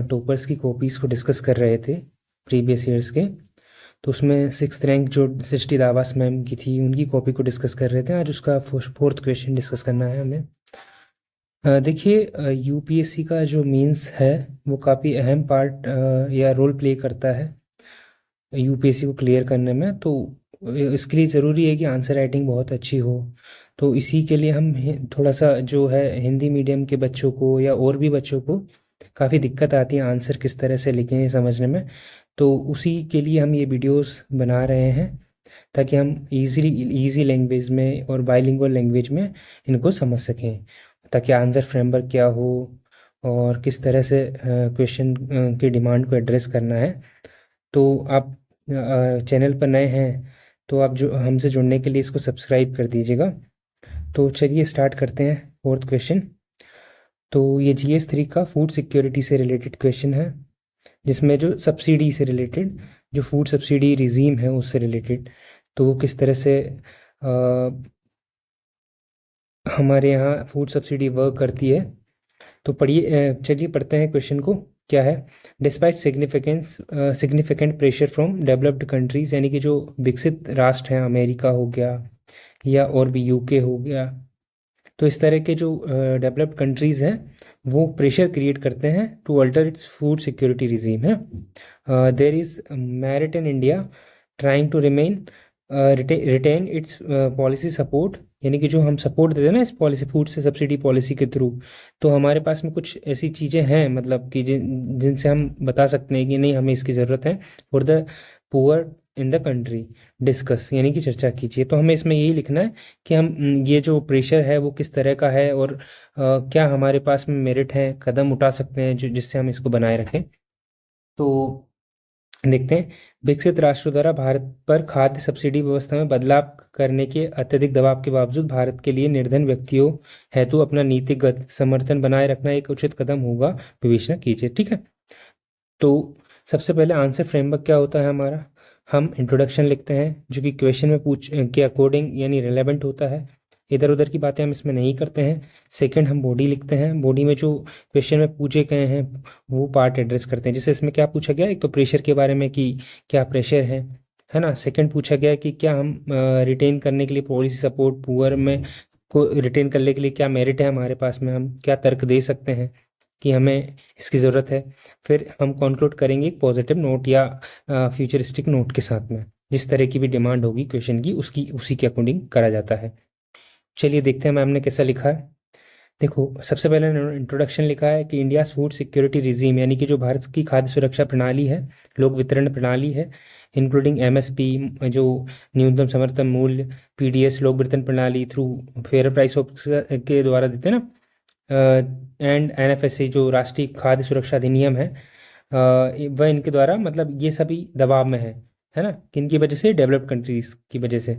Toppers की copies को discuss कर रहे थे प्रीवियस ईयर्स के। तो उसमें 6th रैंक जो सृष्टि दावास मैम की थी उनकी कॉपी को डिस्कस कर रहे थे। आज उसका 4th क्वेश्चन डिस्कस करना है हमें। देखिए, यूपीएससी का जो मेंस है वो काफ़ी अहम पार्ट या रोल प्ले करता है यूपीएससी को क्लियर करने में। तो इसके लिए ज़रूरी है कि आंसर राइटिंग बहुत अच्छी हो। तो इसी के लिए हम थोड़ा सा जो है हिंदी मीडियम के बच्चों को या और भी बच्चों को काफ़ी दिक्कत आती है आंसर किस तरह से लिखें समझने में। तो उसी के लिए हम ये वीडियोस बना रहे हैं ताकि हम इजी लैंग्वेज में और बाइलिंगुअल लैंग्वेज में इनको समझ सकें, ताकि आंसर फ्रेमवर्क क्या हो और किस तरह से क्वेश्चन की डिमांड को एड्रेस करना है। तो आप चैनल पर नए हैं तो आप जो हमसे जुड़ने के लिए इसको सब्सक्राइब कर दीजिएगा। तो चलिए स्टार्ट करते हैं 4th क्वेश्चन। तो ये GS 3 का फूड सिक्योरिटी से रिलेटेड क्वेश्चन है, जिसमें जो सब्सिडी से रिलेटेड, जो फूड सब्सिडी रिजीम है उससे रिलेटेड, तो वो किस तरह से हमारे यहाँ फूड सब्सिडी वर्क करती है। तो पढ़िए, चलिए पढ़ते हैं क्वेश्चन को। क्या है? Despite significant pressure from developed countries, यानी कि जो विकसित राष्ट्र हैं, अमेरिका हो गया या और भी यूके हो गया, तो इस तरह के जो डेवलप्ड कंट्रीज़ हैं वो प्रेशर क्रिएट करते हैं to alter its food security regime है। There is merit in India trying to remain retain its policy support, यानी कि जो हम सपोर्ट देते हैं ना इस पॉलिसी, फूड से सब्सिडी पॉलिसी के थ्रू, तो हमारे पास में कुछ ऐसी चीज़ें हैं मतलब कि जिनसे हम बता सकते हैं कि नहीं हमें इसकी ज़रूरत है for the poor in the country. Discuss यानी कि चर्चा कीजिए। तो हमें इसमें यही लिखना है कि हम ये जो प्रेशर है वो किस तरह का है और क्या हमारे पास में मेरिट है, कदम उठा सकते हैं जो जिससे हम इसको बनाए रखें। तो देखते हैं। विकसित राष्ट्रों द्वारा भारत पर खाद्य सब्सिडी व्यवस्था में बदलाव करने के अत्यधिक दबाव के बावजूद भारत के लिए निर्धन व्यक्तियों हेतु अपना नीतिगत समर्थन बनाए रखना एक उचित कदम होगा, विवेचना कीजिए। ठीक है। तो सबसे पहले आंसर फ्रेमवर्क क्या होता है हमारा, हम इंट्रोडक्शन लिखते हैं जो कि क्वेश्चन में पूछ के अकॉर्डिंग यानी रिलेवेंट होता है। इधर उधर की बातें हम इसमें नहीं करते हैं। सेकंड, हम बॉडी लिखते हैं। बॉडी में जो क्वेश्चन में पूछे गए हैं वो पार्ट एड्रेस करते हैं। जैसे इसमें क्या पूछा गया, एक तो प्रेशर के बारे में कि क्या प्रेशर है ना। सेकंड पूछा गया कि क्या हम रिटेन करने के लिए पॉलिसी सपोर्ट पुअर में को रिटेन करने के लिए क्या मेरिट है हमारे पास में, हम क्या तर्क दे सकते हैं कि हमें इसकी ज़रूरत है। फिर हम कंक्लूड करेंगे एक पॉजिटिव नोट या फ्यूचरिस्टिक नोट के साथ में। जिस तरह की भी डिमांड होगी क्वेश्चन की उसकी उसी के अकॉर्डिंग करा जाता है। चलिए देखते हैं मैम ने कैसा लिखा है। देखो, सबसे पहले इंट्रोडक्शन लिखा है कि इंडिया फूड सिक्योरिटी रिजीम, यानी कि जो भारत की खाद्य सुरक्षा प्रणाली है, लोक वितरण प्रणाली है, इंक्लूडिंग MSP, जो न्यूनतम समर्थन मूल्य, PDS, लोक वितरण प्रणाली थ्रू फेयर प्राइस के द्वारा देते हैं ना, एंड NFSA जो राष्ट्रीय खाद्य सुरक्षा अधिनियम है, वह इनके द्वारा, मतलब ये सभी दबाव में है ना। किन की वजह से? डेवलप्ड कंट्रीज की वजह से।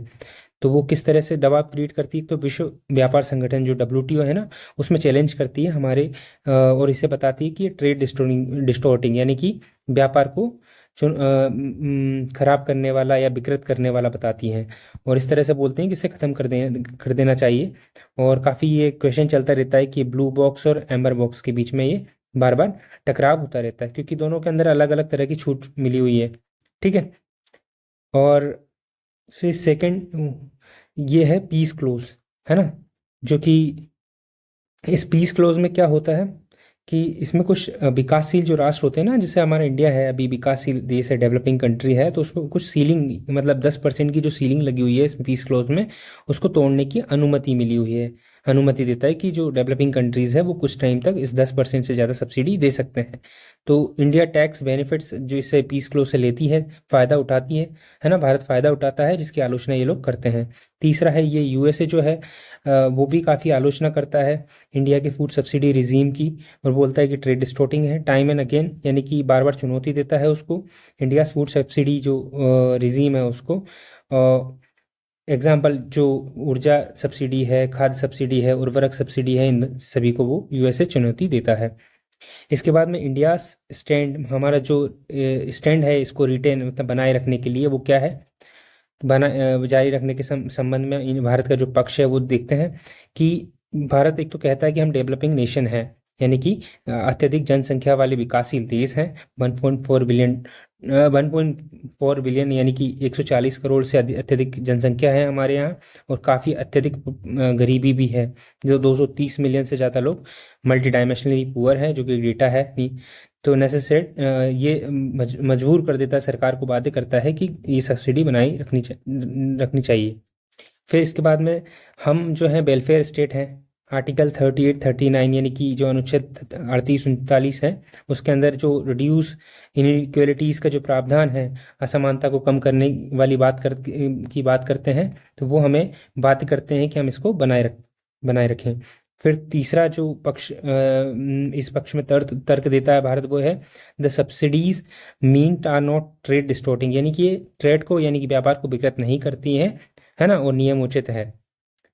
तो वो किस तरह से दबाव क्रिएट करती है? तो विश्व व्यापार संगठन जो WTO है ना, उसमें चैलेंज करती है हमारे और इसे बताती है कि ये ट्रेड डिस्टोर्टिंग, यानी कि व्यापार को खराब करने वाला या विकृत करने वाला बताती हैं। और इस तरह से बोलते हैं कि इसे ख़त्म कर देना चाहिए। और काफ़ी ये क्वेश्चन चलता रहता है कि ब्लू बॉक्स और एम्बर बॉक्स के बीच में ये बार बार टकराव होता रहता है, क्योंकि दोनों के अंदर अलग अलग तरह की छूट मिली हुई है। ठीक है। और फिर सेकंड ये है पीस क्लोज, है ना, जो कि इस पीस क्लोज में क्या होता है कि इसमें कुछ विकासशील जो राष्ट्र होते हैं ना, जैसे हमारा इंडिया है अभी विकासशील देश है, डेवलपिंग कंट्री है, तो उसमें कुछ सीलिंग, मतलब 10% की जो सीलिंग लगी हुई है इस पीस क्लोज में, उसको तोड़ने की अनुमति मिली हुई है। अनुमति देता है कि जो डेवलपिंग कंट्रीज़ है वो कुछ टाइम तक इस 10% से ज़्यादा सब्सिडी दे सकते हैं। तो इंडिया टैक्स बेनिफिट्स जो इससे पीस क्लोज से लेती है, फ़ायदा उठाती है ना, भारत फ़ायदा उठाता है, जिसकी आलोचना ये लोग करते हैं। तीसरा है ये USA जो है वो भी काफ़ी आलोचना करता है इंडिया के फूड सब्सिडी रिजीम की, और बोलता है कि ट्रेड डिस्टोर्टिंग है टाइम एंड अगेन, यानी कि बार बार चुनौती देता है उसको, इंडिया फूड सब्सिडी जो रिजीम है उसको। एग्जाम्पल जो ऊर्जा सब्सिडी है, खाद्य सब्सिडी है, उर्वरक सब्सिडी है, इन सभी को वो USA चुनौती देता है। इसके बाद में इंडिया स्टैंड, हमारा जो स्टैंड है इसको रिटेन मतलब बनाए रखने के लिए वो क्या है, जारी रखने के संबंध में भारत का जो पक्ष है वो देखते हैं कि भारत एक तो कहता है कि हम डेवलपिंग नेशन है, यानी कि अत्यधिक जनसंख्या वाले विकासशील देश हैं। 1.4 बिलियन यानी कि 140 करोड़ से अत्यधिक जनसंख्या है हमारे यहाँ, और काफ़ी अत्यधिक गरीबी भी है, जो 230 मिलियन से ज़्यादा लोग मल्टी डायमेंशनली पुअर है, जो कि डेटा है नहीं। तो नेसेसरेट ये मजबूर कर देता है, सरकार को बाध्य करता है कि ये सब्सिडी बनाई रखनी चाहिए। फिर इसके बाद में हम जो है वेलफेयर स्टेट हैं, आर्टिकल 38 39 यानी कि जो अनुच्छेद 38 39 है, उसके अंदर जो रिड्यूस इनइक्वलिटीज़ का जो प्रावधान है, असमानता को कम करने वाली बात करते हैं, तो वो हमें बाध्य करते हैं कि हम इसको बनाए रखें। फिर तीसरा जो पक्ष इस पक्ष में तर्क देता है भारत, वो है the subsidies mean are not trade distorting, यानी कि ये ट्रेड को यानी कि व्यापार को विकृत नहीं करती हैं, है ना, और नियम उचित है।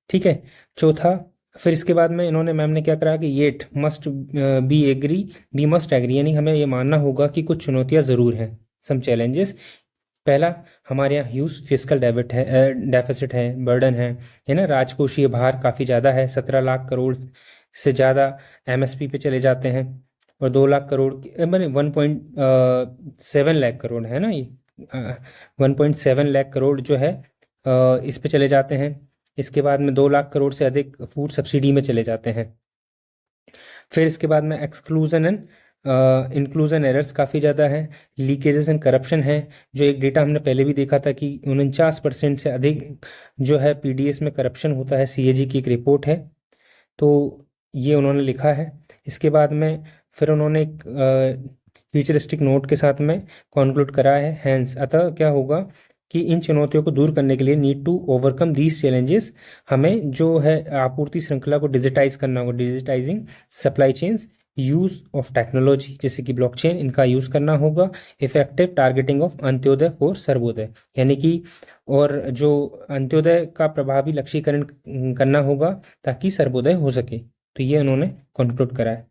ठीक है। चौथा, फिर इसके बाद में इन्होंने मैम ने क्या करा कि yet must be must agree, यानी हमें ये मानना होगा कि कुछ चुनौतियां ज़रूर हैं, सम चैलेंजेस। पहला, हमारे यहाँ ह्यूज फिजिकल डेफिसिट है, बर्डन है ना, राजकोषीय भार काफ़ी ज़्यादा है, 17 लाख करोड़ से ज़्यादा एमएसपी पे चले जाते हैं, और 2 लाख करोड़ मैंने 1.7 लाख करोड़ है ना, ये 1.7 लाख करोड़ जो है इस पे चले जाते हैं। इसके बाद में 2 लाख करोड़ से अधिक फूड सब्सिडी में चले जाते हैं। फिर इसके बाद में एक्सक्लूजन एंड इंक्लूजन एरर्स काफ़ी ज़्यादा है, लीकेजेस एंड करप्शन है, जो एक डेटा हमने पहले भी देखा था कि 49% से अधिक जो है पीडीएस में करप्शन होता है, सीएजी की एक रिपोर्ट है, तो ये उन्होंने लिखा है। इसके बाद में फिर उन्होंने एक फ्यूचरिस्टिक नोट के साथ में कॉन्क्लूड करा है, हैंस अतः क्या होगा कि इन चुनौतियों को दूर करने के लिए need to overcome these challenges, हमें जो है आपूर्ति श्रृंखला को डिजिटाइज करना होगा, digitising supply chains, use of technology जैसे कि ब्लॉकचेन, इनका यूज़ करना होगा, इफेक्टिव टारगेटिंग ऑफ अंत्योदय और सर्वोदय, यानी कि और जो अंत्योदय का प्रभावी लक्ष्यीकरण करना होगा ताकि सर्वोदय हो सके। तो ये उन्होंने कंक्लूड करा है।